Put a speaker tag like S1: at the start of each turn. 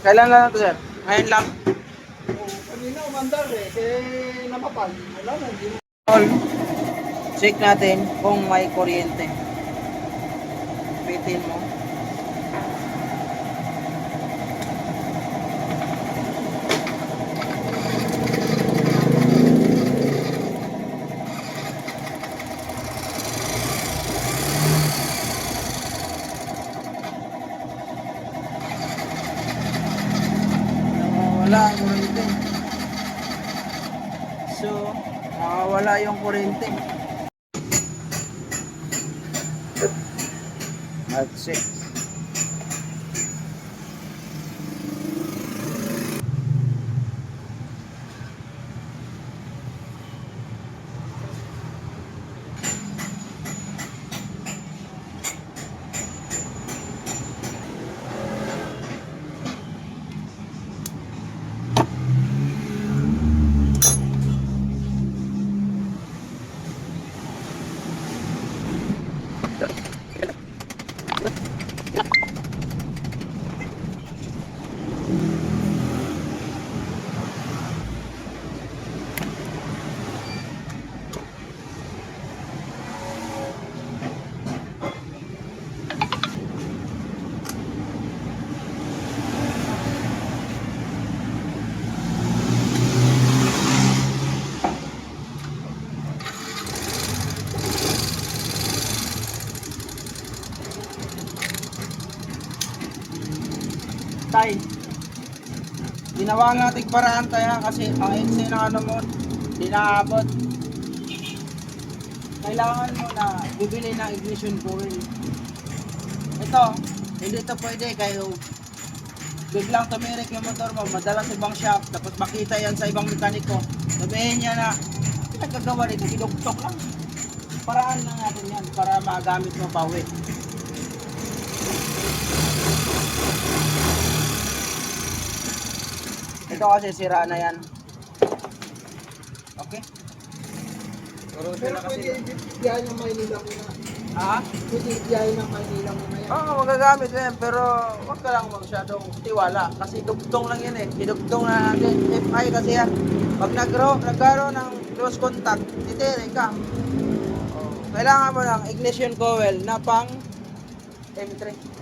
S1: Kailan lang ito, sir? Ngayon lang.
S2: Kanina umandar eh, napapal. Wala na, hindi mo.
S1: All, check natin kung may kuryente. Pitin mo. Wala ang kuryente. So, wala yung kuryente. That's it. Tay, ginawa nating paraan tayo kasi ang exit ng ano mo, di naabot. Kailangan mo na bibili ng ignition coil. Ito, hindi ito pwede kayo biglang tumirik yung motor mo, madala sa ibang shop, tapos makita yan sa ibang mekaniko. Sabihin niya na, pinagkagawa nito, kiduktok lang. Paraan lang natin yan para magamit mo pa uwi. Ito kasi sira na yan. Okay?
S2: Pero pwede ibiyahin ng Maynila muna.
S1: Ha?
S2: Pwede ibiyahin ng Maynila muna yan.
S1: Oo, magagamit na yan, pero wag ka lang masyadong tiwala. Kasi dugtong lang yan eh. Idugtong na natin. FI kasi yan. Pag nagkaroon ng close contact, titirik ka. Kailangan mo ng ignition coil na pang M3.